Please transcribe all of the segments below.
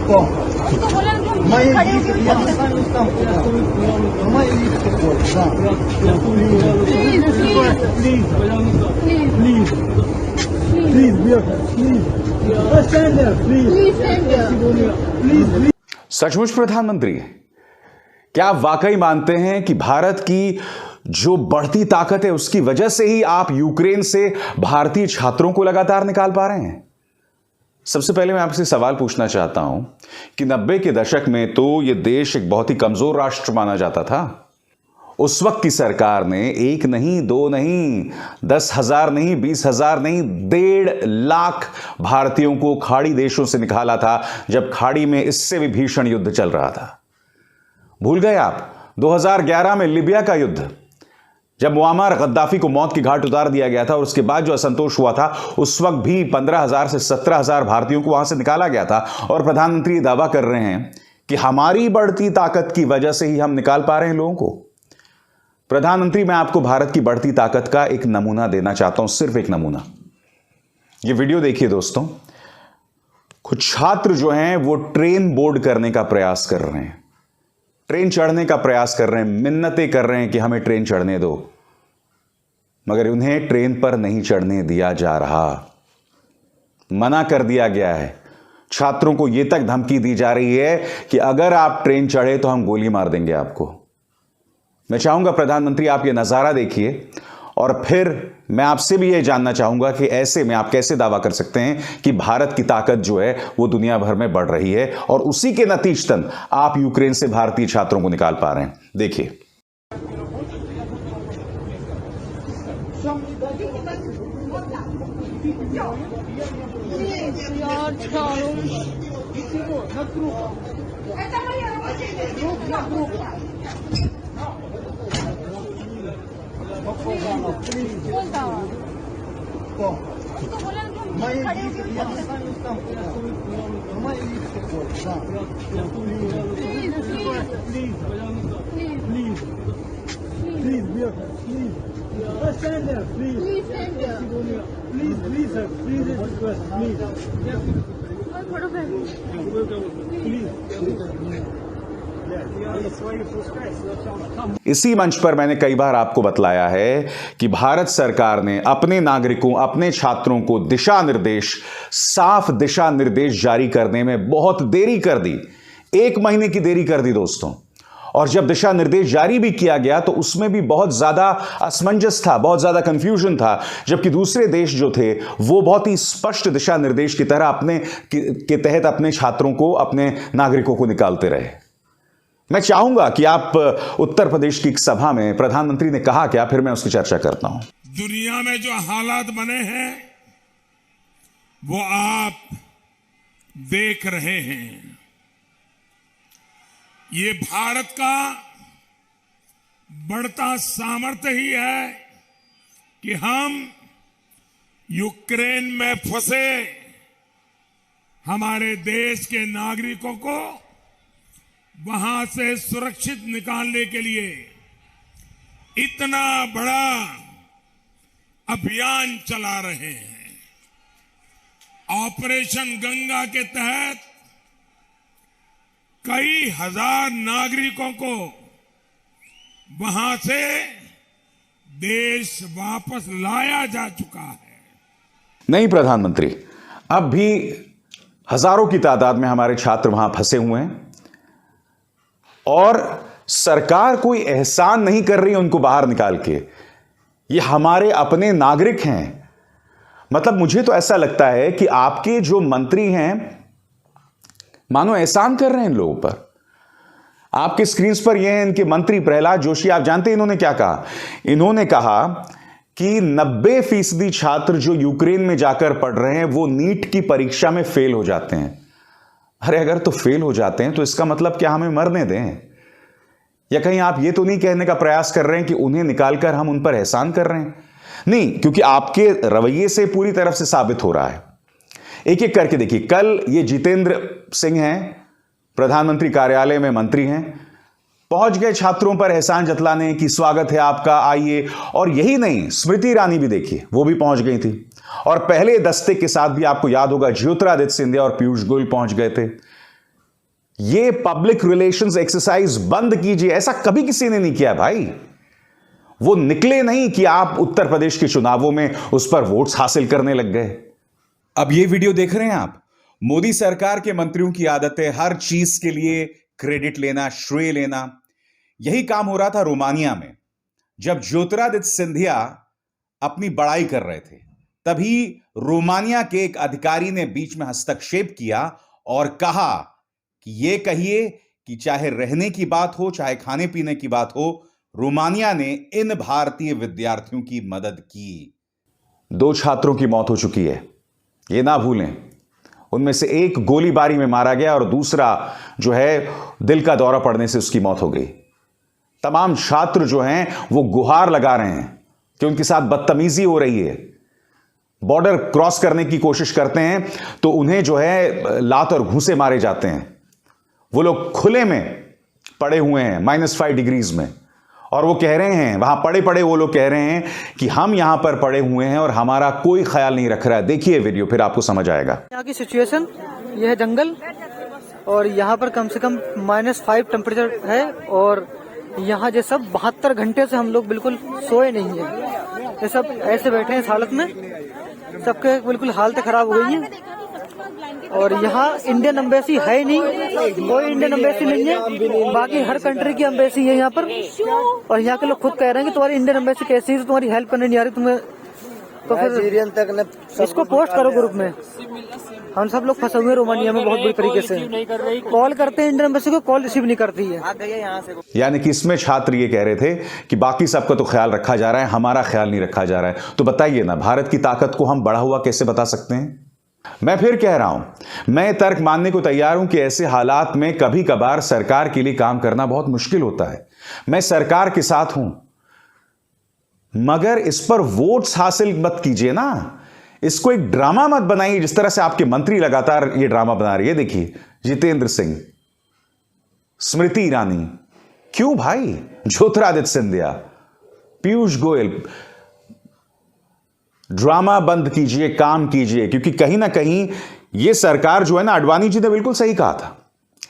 तो बोला ना कि हम खड़े होके प्लीज। सचमुच प्रधानमंत्री, क्या आप वाकई मानते हैं कि भारत की जो बढ़ती ताकत है उसकी वजह से ही आप यूक्रेन से भारतीय छात्रों को लगातार निकाल पा रहे हैं? सबसे पहले मैं आपसे सवाल पूछना चाहता हूं कि 90 के दशक में तो यह देश एक बहुत ही कमजोर राष्ट्र माना जाता था। उस वक्त की सरकार ने 1 नहीं 2 नहीं 10,000 नहीं 20,000 नहीं 1.5 लाख भारतीयों को खाड़ी देशों से निकाला था, जब खाड़ी में इससे भी भीषण युद्ध चल रहा था। भूल गए आप 2011 में लिबिया का युद्ध, जब मुअम्मर गद्दाफी को मौत की घाट उतार दिया गया था और उसके बाद जो असंतोष हुआ था, उस वक्त भी 15,000 से 17,000 भारतीयों को वहां से निकाला गया था। और प्रधानमंत्री दावा कर रहे हैं कि हमारी बढ़ती ताकत की वजह से ही हम निकाल पा रहे हैं लोगों को। प्रधानमंत्री, मैं आपको भारत की बढ़ती ताकत का एक नमूना देना चाहता हूं, सिर्फ एक नमूना। ये वीडियो देखिए दोस्तों। कुछ छात्र जो हैं वो ट्रेन बोर्ड करने का प्रयास कर रहे हैं, ट्रेन चढ़ने का प्रयास कर रहे हैं, मिन्नतें कर रहे हैं कि हमें ट्रेन चढ़ने दो, मगर उन्हें ट्रेन पर नहीं चढ़ने दिया जा रहा, मना कर दिया गया है। छात्रों को यह तक धमकी दी जा रही है कि अगर आप ट्रेन चढ़े तो हम गोली मार देंगे आपको। मैं चाहूंगा प्रधानमंत्री आप ये नजारा देखिए और फिर मैं आपसे भी यह जानना चाहूंगा कि ऐसे में आप कैसे दावा कर सकते हैं कि भारत की ताकत जो है वो दुनिया भर में बढ़ रही है और उसी के नतीजतन आप यूक्रेन से भारतीय छात्रों को निकाल पा रहे हैं। देखिए। तो बोला ना कि हम खड़े इसी मंच पर मैंने कई बार आपको बतलाया है कि भारत सरकार ने अपने नागरिकों, अपने छात्रों को दिशा निर्देश, साफ दिशा निर्देश जारी करने में बहुत देरी कर दी। 1 महीने की देरी कर दी दोस्तों। और जब दिशा निर्देश जारी भी किया गया तो उसमें भी बहुत ज्यादा असमंजस था, बहुत ज्यादा कंफ्यूजन था, जबकि दूसरे देश जो थे वो बहुत ही स्पष्ट दिशा निर्देश की तरह अपने के तहत अपने छात्रों को, अपने नागरिकों को निकालते रहे। मैं चाहूंगा कि आप उत्तर प्रदेश की एक सभा में प्रधानमंत्री ने कहा क्या, फिर मैं उसकी चर्चा करता हूं। दुनिया में जो हालात बने हैं वो आप देख रहे हैं। ये भारत का बढ़ता सामर्थ्य ही है कि हम यूक्रेन में फंसे हमारे देश के नागरिकों को वहां से सुरक्षित निकालने के लिए इतना बड़ा अभियान चला रहे हैं। ऑपरेशन गंगा के तहत कई हजार नागरिकों को वहां से देश वापस लाया जा चुका है। नहीं प्रधानमंत्री, अब भी हजारों की तादाद में हमारे छात्र वहां फंसे हुए हैं और सरकार कोई एहसान नहीं कर रही उनको बाहर निकाल के। ये हमारे अपने नागरिक हैं। मतलब मुझे तो ऐसा लगता है कि आपके जो मंत्री हैं मानो एहसान कर रहे हैं इन लोगों पर। आपके स्क्रीन पर ये हैं इनके मंत्री प्रहलाद जोशी। आप जानते हैं इन्होंने क्या कहा? इन्होंने कहा कि 90% छात्र जो यूक्रेन में जाकर पढ़ रहे हैं वो नीट की परीक्षा में फेल हो जाते हैं। अरे अगर तो फेल हो जाते हैं तो इसका मतलब क्या हमें मरने दें? या कहीं आप ये तो नहीं कहने का प्रयास कर रहे हैं कि उन्हें निकालकर हम उन पर एहसान कर रहे हैं? नहीं, क्योंकि आपके रवैये से पूरी तरफ से साबित हो रहा है। एक एक करके देखिए। कल ये जितेंद्र सिंह हैं, प्रधानमंत्री कार्यालय में मंत्री हैं, पहुंच गए छात्रों पर एहसान जतलाने की स्वागत है आपका, आइए। और यही नहीं, स्मृति ईरानी भी देखिए, वो भी पहुंच गई थी। और पहले दस्ते के साथ भी आपको याद होगा ज्योतिरादित्य सिंधिया और पीयूष गोयल पहुंच गए थे। ये पब्लिक रिलेशंस एक्सरसाइज बंद कीजिए। ऐसा कभी किसी ने नहीं किया भाई। वो निकले नहीं कि आप उत्तर प्रदेश के चुनावों में उस पर वोट्स हासिल करने लग गए। अब ये वीडियो देख रहे हैं आप, मोदी सरकार के मंत्रियों की आदत है हर चीज के लिए क्रेडिट लेना, श्रेय लेना। यही काम हो रहा था रोमानिया में। जब ज्योतिरादित्य सिंधिया अपनी बड़ाई कर रहे थे, तभी रोमानिया के एक अधिकारी ने बीच में हस्तक्षेप किया और कहा कि यह कहिए कि चाहे रहने की बात हो, चाहे खाने पीने की बात हो, रोमानिया ने इन भारतीय विद्यार्थियों की मदद की। 2 छात्रों की मौत हो चुकी है, यह ना भूलें। उनमें से एक गोलीबारी में मारा गया और दूसरा जो है दिल का दौरा पड़ने से उसकी मौत हो गई। तमाम छात्र जो हैं वो गुहार लगा रहे हैं कि उनके साथ बदतमीजी हो रही है। बॉर्डर क्रॉस करने की कोशिश करते हैं तो उन्हें जो है लात और घूंसे मारे जाते हैं। वो लोग खुले में पड़े हुए हैं -5 डिग्रीज में, और वो कह रहे हैं, वहां पड़े पड़े वो लोग कह रहे हैं कि हम यहां पर पड़े हुए हैं और हमारा कोई ख्याल नहीं रख रहा है। देखिए वीडियो, फिर आपको समझ आएगा। यहाँ की सिचुएशन, यह है जंगल और यहाँ पर कम से कम -5 टेम्परेचर है और यहाँ ये सब 72 घंटे से हम लोग बिल्कुल सोए नहीं है। ये सब ऐसे बैठे हैं इस हालत में, सबके बिल्कुल हालत खराब हो गई है। और यहाँ इंडियन एम्बेसी है नहीं, कोई इंडियन एम्बेसी नहीं है। बाकी हर कंट्री की एम्बेसी है यहाँ पर, और यहाँ के लोग खुद कह रहे हैं कि तुम्हारी इंडियन एम्बेसी कैसी है, तुम्हारी हेल्प करने नहीं आ रही तुम्हें, तो फिर तक इसको पोस्ट करो ग्रुप में। हम सब लोग फंसे हुए रोमानिया में बहुत बुरी तरीके से। कॉल करते हैं इंडियन एम्बेसी को, कॉल रिसीव नहीं करती है। यानी कि इसमें छात्र ये कह रहे थे कि बाकी सबका तो ख्याल रखा जा रहा है, हमारा ख्याल नहीं रखा जा रहा है। तो बताइए ना, भारत की ताकत को हम बढ़ा हुआ कैसे बता सकते हैं? मैं फिर कह रहा हूं, मैं तर्क मानने को तैयार हूं कि ऐसे हालात में कभी कभार सरकार के लिए काम करना बहुत मुश्किल होता है। मैं सरकार के साथ हूं, मगर इस पर वोट्स हासिल मत कीजिए ना। इसको एक ड्रामा मत बनाइए, जिस तरह से आपके मंत्री लगातार ये ड्रामा बना रही है। देखिए, जितेंद्र सिंह, स्मृति ईरानी, क्यों भाई? ज्योतिरादित्य सिंधिया, पीयूष गोयल, ड्रामा बंद कीजिए, काम कीजिए। क्योंकि कहीं ना कहीं ये सरकार जो है ना, अडवाणी जी ने बिल्कुल सही कहा था,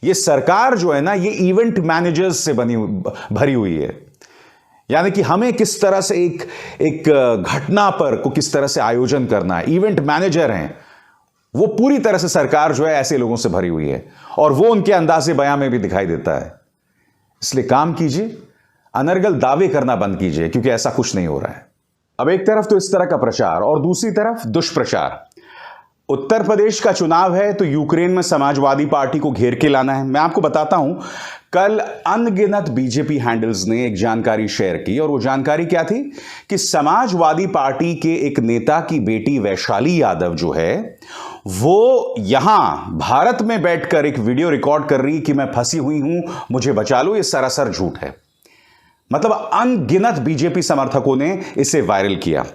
ये सरकार जो है ना, ये इवेंट मैनेजर्स से भरी हुई है। यानी कि हमें किस तरह से एक घटना पर को किस तरह से आयोजन करना है, इवेंट मैनेजर हैं वो। पूरी तरह से सरकार जो है ऐसे लोगों से भरी हुई है, और वो उनके अंदाज़े बयां में भी दिखाई देता है। इसलिए काम कीजिए, अनर्गल दावे करना बंद कीजिए, क्योंकि ऐसा कुछ नहीं हो रहा है। अब एक तरफ तो इस तरह का प्रचार और दूसरी तरफ दुष्प्रचार। उत्तर प्रदेश का चुनाव है तो यूक्रेन में समाजवादी पार्टी को घेर के लाना है। मैं आपको बताता हूं, कल अनगिनत बीजेपी हैंडल्स ने एक जानकारी शेयर की, और वो जानकारी क्या थी कि समाजवादी पार्टी के एक नेता की बेटी वैशाली यादव जो है, वो यहां भारत में बैठकर एक वीडियो रिकॉर्ड कर रही कि मैं फंसी हुई हूं, मुझे बचा लो। ये सरासर झूठ है। मतलब अनगिनत बीजेपी समर्थकों ने इसे वायरल किया।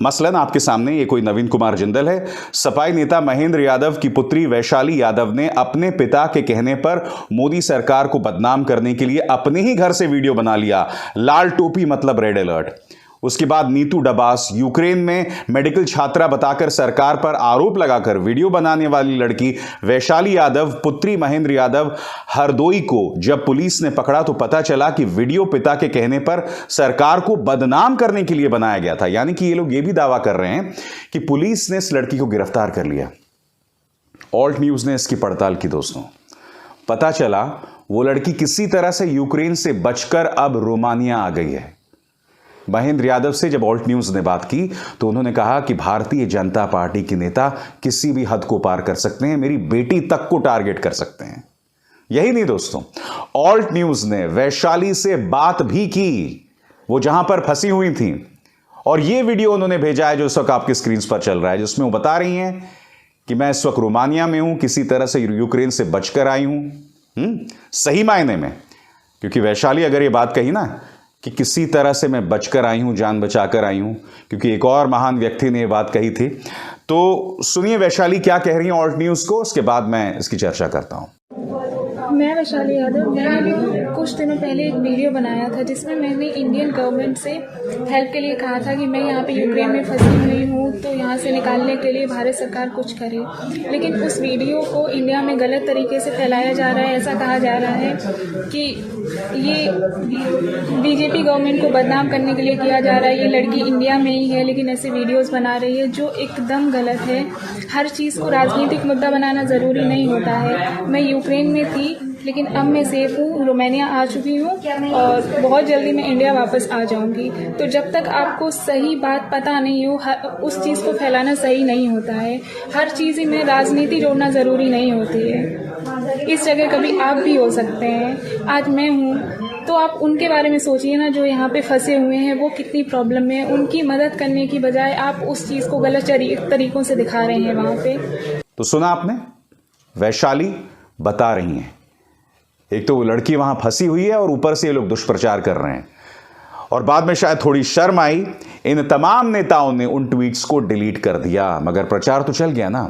मसलन आपके सामने ये कोई नवीन कुमार जिंदल है। सपाई नेता महेंद्र यादव की पुत्री वैशाली यादव ने अपने पिता के कहने पर मोदी सरकार को बदनाम करने के लिए अपने ही घर से वीडियो बना लिया, लाल टोपी मतलब रेड अलर्ट। उसके बाद नीतू डबास, यूक्रेन में मेडिकल छात्रा बताकर सरकार पर आरोप लगाकर वीडियो बनाने वाली लड़की वैशाली यादव, पुत्री महेंद्र यादव, हरदोई को जब पुलिस ने पकड़ा तो पता चला कि वीडियो पिता के कहने पर सरकार को बदनाम करने के लिए बनाया गया था। यानी कि ये लोग ये भी दावा कर रहे हैं कि पुलिस ने इस लड़की को गिरफ्तार कर लिया। ऑल्ट न्यूज ने इसकी पड़ताल की दोस्तों। पता चला वो लड़की किसी तरह से यूक्रेन से बचकर अब रोमानिया आ गई है। महेंद्र यादव से जब ऑल्ट न्यूज ने बात की तो उन्होंने कहा कि भारतीय जनता पार्टी के नेता किसी भी हद को पार कर सकते हैं, मेरी बेटी तक को टारगेट कर सकते हैं। यही नहीं दोस्तों, ऑल्ट न्यूज ने वैशाली से बात भी की, वो जहां पर फंसी हुई थी, और यह वीडियो उन्होंने भेजा है जो इस वक्त आपके स्क्रीन पर चल रहा है, जिसमें वो बता रही हैं कि मैं इस वक्त रोमानिया में हूं, किसी तरह से यूक्रेन से बचकर आई हूं। सही मायने में, क्योंकि वैशाली अगर ये बात कही ना कि किसी तरह से मैं बचकर आई हूं, जान बचाकर आई हूं, क्योंकि एक और महान व्यक्ति ने ये बात कही थी। तो सुनिए वैशाली क्या कह रही हैं ऑल्ट न्यूज को, उसके बाद मैं इसकी चर्चा करता हूं। मैं वैशाली यादव। मैंने भी कुछ दिनों पहले एक वीडियो बनाया था जिसमें मैंने इंडियन गवर्नमेंट से हेल्प के लिए कहा था कि मैं यहाँ पे यूक्रेन में फंसी हुई हूँ, तो यहाँ से निकालने के लिए भारत सरकार कुछ करे। लेकिन उस वीडियो को इंडिया में गलत तरीके से फैलाया जा रहा है। ऐसा कहा जा रहा है कि ये बीजेपी गवर्नमेंट को बदनाम करने के लिए किया जा रहा है, ये लड़की इंडिया में ही है लेकिन ऐसे वीडियोस बना रही है, जो एकदम गलत है। हर चीज़ को राजनीतिक मुद्दा बनाना ज़रूरी नहीं होता है। मैं यूक्रेन में थी लेकिन अब मैं सेफ हूँ, रोमानिया आ चुकी हूँ और बहुत जल्दी मैं इंडिया वापस आ जाऊँगी। तो जब तक आपको सही बात पता नहीं हो, उस चीज़ को फैलाना सही नहीं होता है। हर चीज़ में राजनीति जोड़ना ज़रूरी नहीं होती है। इस जगह कभी आप भी हो सकते हैं। आज मैं हूँ तो आप उनके बारे में सोचिए ना, जो यहाँ पे फंसे हुए हैं, वो कितनी प्रॉब्लम में है। उनकी मदद करने की बजाय आप उस चीज़ को गलत तरीकों से दिखा रहे हैं वहाँ पे। तो सुना आपने, वैशाली बता रही हैं, एक तो वो लड़की वहां फंसी हुई है और ऊपर से ये लोग दुष्प्रचार कर रहे हैं। और बाद में शायद थोड़ी शर्म आई, इन तमाम नेताओं ने उन ट्वीट्स को डिलीट कर दिया, मगर प्रचार तो चल गया ना।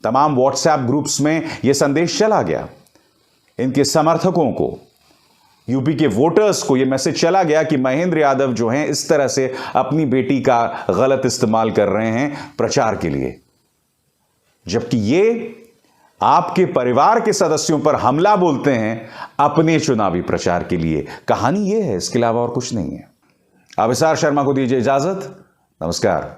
तमाम व्हाट्सएप ग्रुप्स में यह संदेश चला गया, इनके समर्थकों को, यूपी के वोटर्स को यह मैसेज चला गया कि महेंद्र यादव जो हैं इस तरह से अपनी बेटी का गलत इस्तेमाल कर रहे हैं प्रचार के लिए, जबकि ये आपके परिवार के सदस्यों पर हमला बोलते हैं अपने चुनावी प्रचार के लिए। कहानी यह है, इसके अलावा और कुछ नहीं है। अविसार शर्मा को दीजिए इजाजत। नमस्कार।